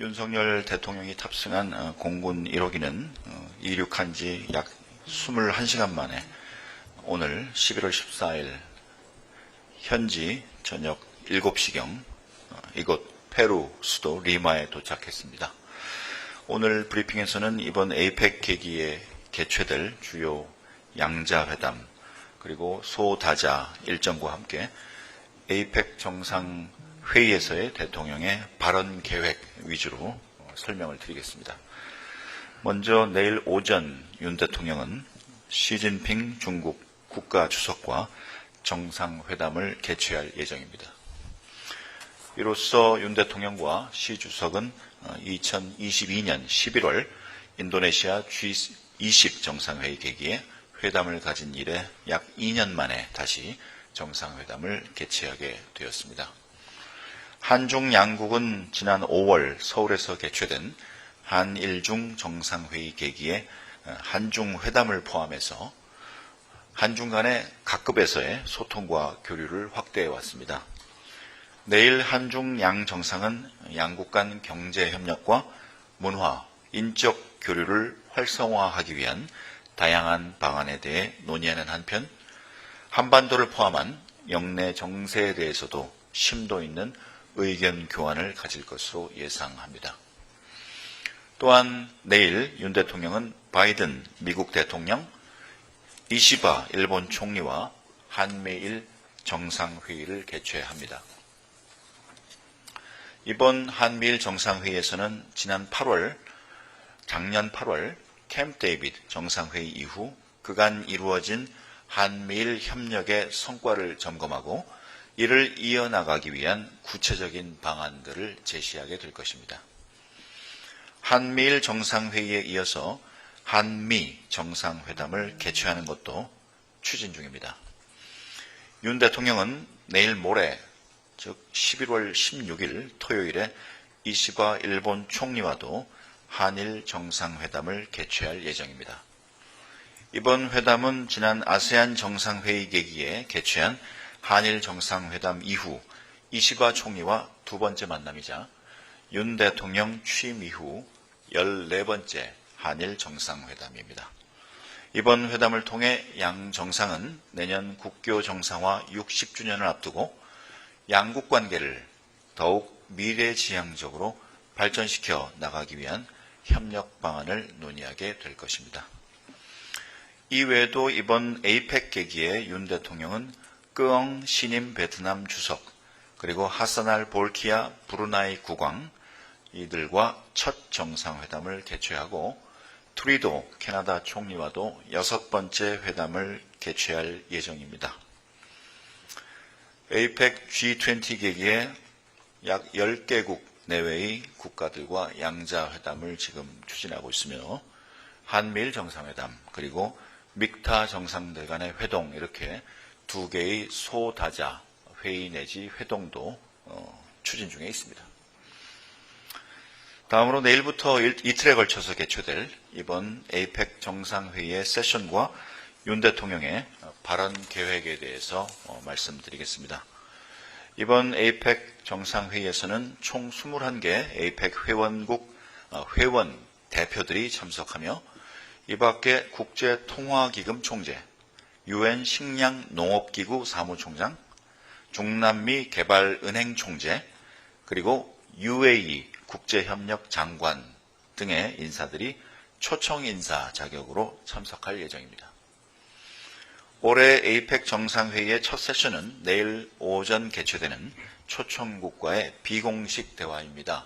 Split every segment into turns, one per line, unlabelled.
윤석열 대통령이 탑승한 공군 1호기는 이륙한 지 약 21시간 만에 오늘 11월 14일 현지 저녁 7시경 이곳 페루 수도 리마에 도착했습니다. 오늘 브리핑에서는 이번 에이펙 계기에 개최될 주요 양자회담 그리고 소다자 일정과 함께 에이펙 정상회의에서의 대통령의 발언 계획 위주로 설명을 드리겠습니다. 먼저 내일 오전 윤 대통령은 시진핑 중국 국가주석과 정상회담을 개최할 예정입니다. 이로써 윤 대통령과 시 주석은 2022년 11월 인도네시아 G20 정상회의 계기에 회담을 가진 이래 약 2년 만에 다시 정상회담을 개최하게 되었습니다. 한중 양국은 지난 5월 서울에서 개최된 한일중 정상회의 계기에 한중회담을 포함해서 한중 간의 각급에서의 소통과 교류를 확대해 왔습니다. 내일 한중 양 정상은 양국 간 경제협력과 문화, 인적 교류를 활성화하기 위한 다양한 방안에 대해 논의하는 한편 한반도를 포함한 영내 정세에 대해서도 심도 있는 의견 교환을 가질 것으로 예상합니다. 또한 내일 윤 대통령은 바이든 미국 대통령, 이시바 일본 총리와 한미일 정상회의를 개최합니다. 이번 한미일 정상회의에서는 작년 8월 캠프 데이비드 정상회의 이후 그간 이루어진 한미일 협력의 성과를 점검하고 이를 이어나가기 위한 구체적인 방안들을 제시하게 될 것입니다. 한미일 정상회의에 이어서 한미 정상회담을 개최하는 것도 추진 중입니다. 윤 대통령은 내일 모레 즉 11월 16일 토요일에 이시바 일본 총리와도 한일 정상회담을 개최할 예정입니다. 이번 회담은 지난 아세안 정상회의 계기에 개최한 한일 정상회담 이후 이시바 총리와 두 번째 만남이자 윤 대통령 취임 이후 14번째 한일 정상회담입니다. 이번 회담을 통해 양 정상은 내년 국교 정상화 60주년을 앞두고 양국 관계를 더욱 미래지향적으로 발전시켜 나가기 위한 협력 방안을 논의하게 될 것입니다. 이외에도 이번 에이펙 계기에 윤 대통령은 끄엉 신임 베트남 주석 그리고 하사날 볼키아 브루나이 국왕 이들과 첫 정상회담을 개최하고 트리도 캐나다 총리와도 6번째 회담을 개최할 예정입니다. 에이펙 G20 계기에 약 10개국 내외의 국가들과 양자회담을 지금 추진하고 있으며 한미일 정상회담 그리고 믹타 정상들 간의 회동 이렇게 2개의 소다자 회의 내지 회동도 추진 중에 있습니다. 다음으로 내일부터 이틀에 걸쳐서 개최될 이번 에이펙 정상회의의 세션과 윤 대통령의 발언 계획에 대해서 말씀드리겠습니다. 이번 에이펙 정상회의에서는 총 21개 에이펙 회원 대표들이 참석하며 이 밖에 국제통화기금 총재, UN 식량농업기구 사무총장, 중남미 개발은행 총재, 그리고 UAE 국제협력 장관 등의 인사들이 초청 인사 자격으로 참석할 예정입니다. 올해 에이펙 정상회의의 첫 세션은 내일 오전 개최되는 초청국과의 비공식 대화입니다.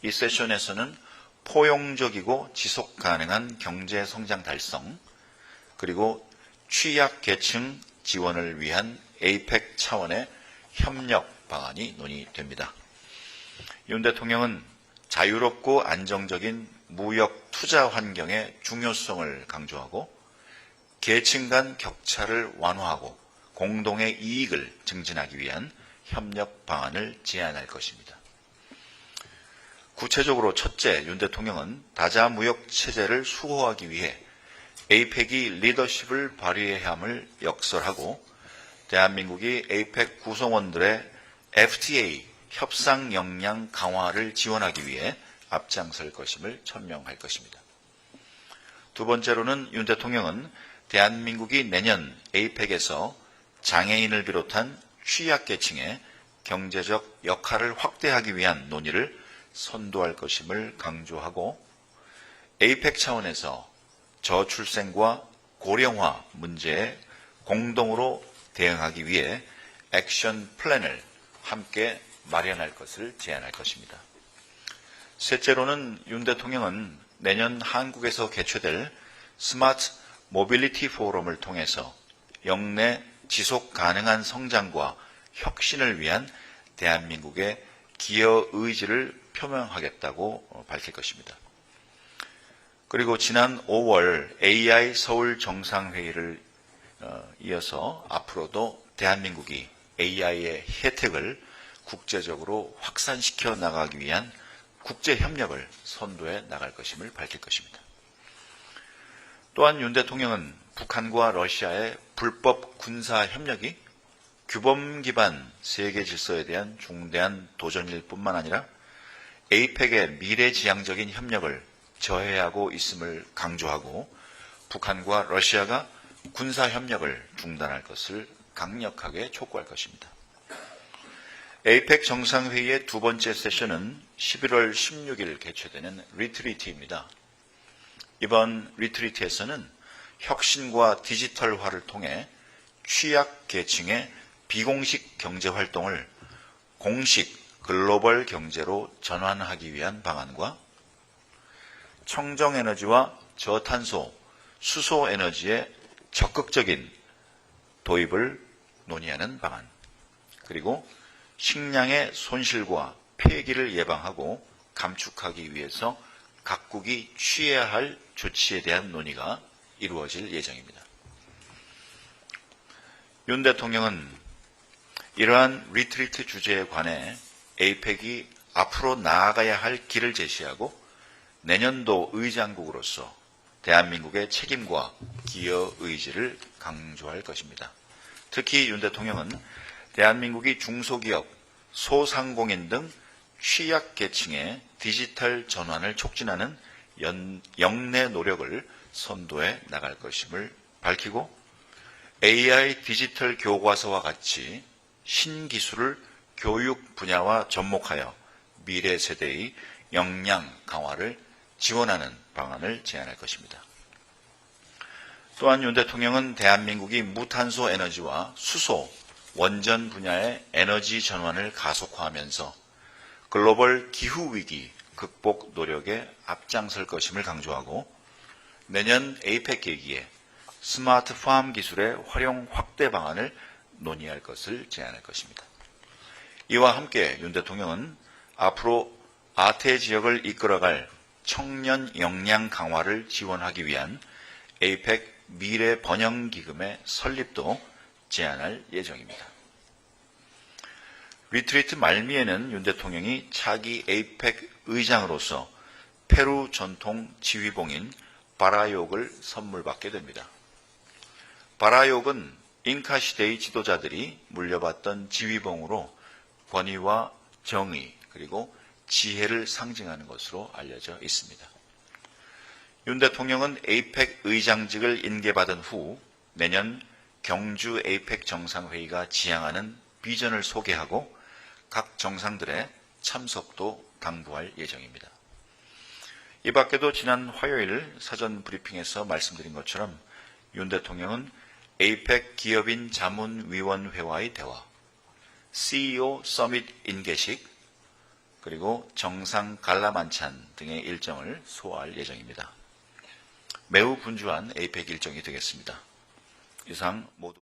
이 세션에서는 포용적이고 지속 가능한 경제 성장 달성, 그리고 취약계층 지원을 위한 에이펙 차원의 협력 방안이 논의됩니다. 윤 대통령은 자유롭고 안정적인 무역 투자 환경의 중요성을 강조하고 계층 간 격차를 완화하고 공동의 이익을 증진하기 위한 협력 방안을 제안할 것입니다. 구체적으로 첫째, 윤 대통령은 다자 무역 체제를 수호하기 위해 에이펙이 리더십을 발휘해야 함을 역설하고 대한민국이 에이펙 구성원들의 FTA 협상 역량 강화를 지원하기 위해 앞장설 것임을 천명할 것입니다. 두 번째로는 윤 대통령은 대한민국이 내년 에이펙에서 장애인을 비롯한 취약계층의 경제적 역할을 확대하기 위한 논의를 선도할 것임을 강조하고 에이펙 차원에서 저출생과 고령화 문제에 공동으로 대응하기 위해 액션 플랜을 함께 마련할 것을 제안할 것입니다. 셋째로는 윤 대통령은 내년 한국에서 개최될 스마트 모빌리티 포럼을 통해서 역내 지속 가능한 성장과 혁신을 위한 대한민국의 기여 의지를 표명하겠다고 밝힐 것입니다. 그리고 지난 5월 AI 서울 정상회의를 이어서 앞으로도 대한민국이 AI의 혜택을 국제적으로 확산시켜 나가기 위한 국제협력을 선도해 나갈 것임을 밝힐 것입니다. 또한 윤 대통령은 북한과 러시아의 불법 군사협력이 규범 기반 세계 질서에 대한 중대한 도전일 뿐만 아니라 에이펙의 미래지향적인 협력을 저해하고 있음을 강조하고 북한과 러시아가 군사협력을 중단할 것을 강력하게 촉구할 것입니다. 에이펙 정상회의의 두 번째 세션은 11월 16일 개최되는 리트리트입니다. 이번 리트리트에서는 혁신과 디지털화를 통해 취약계층의 비공식 경제활동을 공식 글로벌 경제로 전환하기 위한 방안과 청정에너지와 저탄소, 수소에너지의 적극적인 도입을 논의하는 방안, 그리고 식량의 손실과 폐기를 예방하고 감축하기 위해서 각국이 취해야 할 조치에 대한 논의가 이루어질 예정입니다. 윤 대통령은 이러한 리트리트 주제에 관해 에이펙이 앞으로 나아가야 할 길을 제시하고 내년도 의장국으로서 대한민국의 책임과 기여 의지를 강조할 것입니다. 특히 윤 대통령은 대한민국이 중소기업, 소상공인 등 취약계층의 디지털 전환을 촉진하는 역내 노력을 선도해 나갈 것임을 밝히고 AI 디지털 교과서와 같이 신기술을 교육 분야와 접목하여 미래 세대의 역량 강화를 지원하는 방안을 제안할 것입니다. 또한 윤 대통령은 대한민국이 무탄소 에너지와 수소, 원전 분야의 에너지 전환을 가속화하면서 글로벌 기후위기 극복 노력에 앞장설 것임을 강조하고 내년 에이펙 계기에 스마트 팜 기술의 활용 확대 방안을 논의할 것을 제안할 것입니다. 이와 함께 윤 대통령은 앞으로 아태 지역을 이끌어갈 청년 역량 강화를 지원하기 위한 에이펙 미래 번영 기금의 설립도 제안할 예정입니다. 리트리트 말미에는 윤 대통령이 차기 에이펙 의장으로서 페루 전통 지휘봉인 바라욕을 선물받게 됩니다. 바라욕은 잉카 시대의 지도자들이 물려받던 지휘봉으로 권위와 정의 그리고 지혜를 상징하는 것으로 알려져 있습니다. 윤 대통령은 에이펙 의장직을 인계받은 후 내년 경주 에이펙 정상회의가 지향하는 비전을 소개하고 각 정상들의 참석도 당부할 예정입니다. 이 밖에도 지난 화요일 사전 브리핑에서 말씀드린 것처럼 윤 대통령은 에이펙 기업인 자문위원회와의 대화, CEO 서밋 인계식, 그리고 정상 갈라 만찬 등의 일정을 소화할 예정입니다. 매우 분주한 에이펙 일정이 되겠습니다. 이상 모두